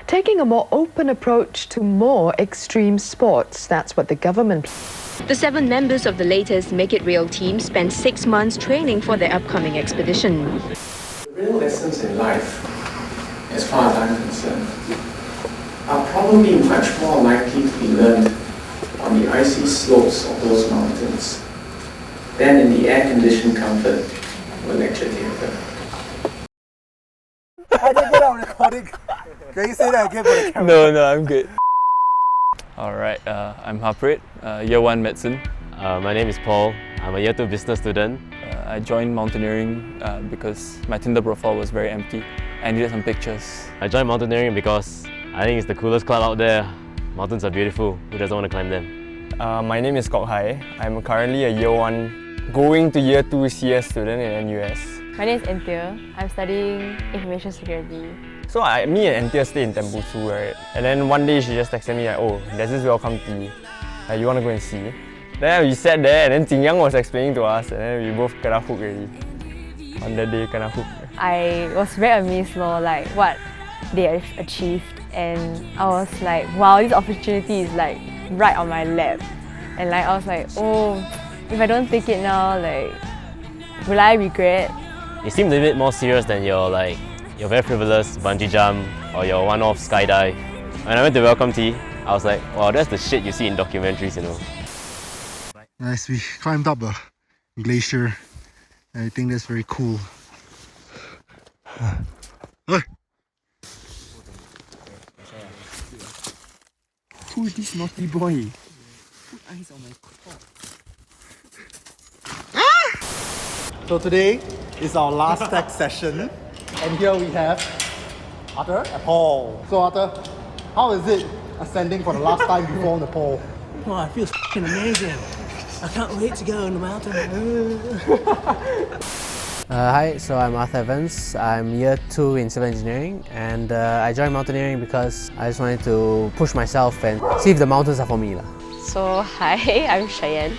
taking a more open approach to more extreme sports. That's what the government... The 7 members of the latest Make It Real team spent 6 months training for their upcoming expedition. The real lessons in life, as far as I'm concerned, are probably much more likely to be learned on the icy slopes of those mountains than in the air-conditioned comfort of a lecture theatre. I didn't get out recording. Can you say that again for the camera? No, I'm good. Alright, I'm Harpreet, Year 1 Medicine. My name is Paul. I'm a Year 2 business student. I joined mountaineering because my Tinder profile was very empty. I needed some pictures. I joined mountaineering because I think it's the coolest club out there. Mountains are beautiful. Who doesn't want to climb them? My name is Kok Hai. I'm currently a Year 1 going to Year 2 CS student in NUS. My name is Anthea. I'm studying Information Security. So me and Anthea stay in Tembusu, right? And then one day she just texted me like, oh, there's this welcome tea. You want to go and see? Then we sat there and then Jing Yang was explaining to us and then we both kena hooked already. On that day, kena hooked. I was very amazed like what they have achieved, and I was like, wow, this opportunity is like right on my lap. And like I was like, oh, if I don't take it now, like, will I regret? It seemed a bit more serious than your very frivolous bungee jump or your one-off skydive. When I went to welcome tea, I was like, wow, that's the shit you see in documentaries, you know. Nice, we climbed up a glacier. I think that's very cool. Hey. Who is this naughty boy? Put eyes on my cock. So today is our last tech session, and here we have Arthur and Paul. So Arthur, how is it ascending for the last time before Nepal? Oh, it feels f***ing amazing. I can't wait to go on the mountain. Hi, so I'm Arthur Evans. I'm Year 2 in Civil Engineering, and I joined mountaineering because I just wanted to push myself and see if the mountains are for me. So hi, I'm Cheyenne.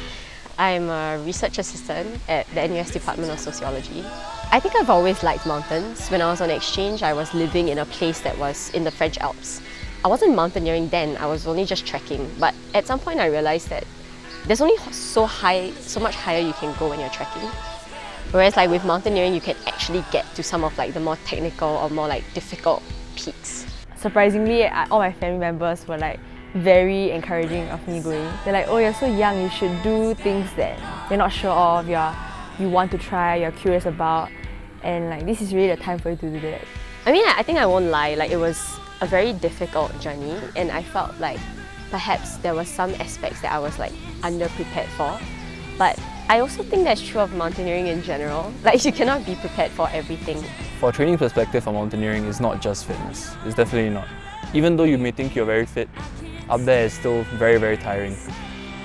I'm a research assistant at the NUS Department of Sociology. I think I've always liked mountains. When I was on exchange, I was living in a place that was in the French Alps. I wasn't mountaineering then, I was only just trekking, but at some point I realized that there's only so much higher you can go when you're trekking. Whereas like with mountaineering, you can actually get to some of like the more technical or more like difficult peaks. Surprisingly, all my family members were like very encouraging of me going. They're like, oh, you're so young, you should do things that you're not sure of, you want to try, you're curious about, and like this is really the time for you to do that. I mean, I think I won't lie, like it was a very difficult journey, and I felt like perhaps there were some aspects that I was like underprepared for. But I also think that's true of mountaineering in general. Like you cannot be prepared for everything. For a training perspective for mountaineering, it's not just fitness. It's definitely not. Even though you may think you're very fit, up there is still very, very tiring.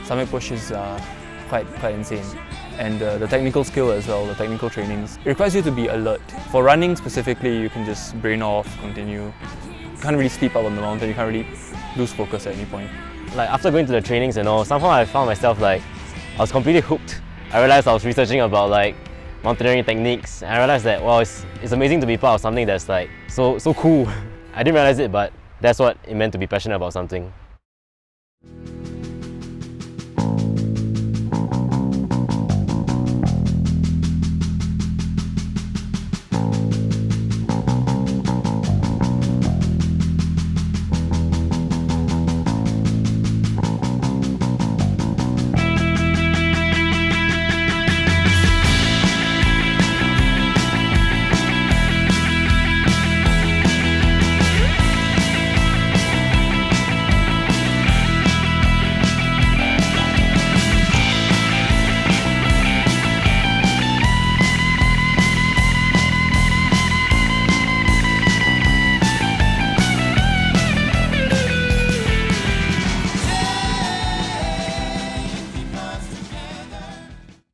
Summit pushes are quite insane. And the technical skill as well, the technical trainings, it requires you to be alert. For running specifically, you can just brain off, continue. You can't really sleep up on the mountain, you can't really lose focus at any point. Like after going to the trainings and all, somehow I found myself like, I was completely hooked. I realized I was researching about like mountaineering techniques, and I realized that, wow, it's amazing to be part of something that's like so cool. I didn't realize it, but that's what it meant to be passionate about something.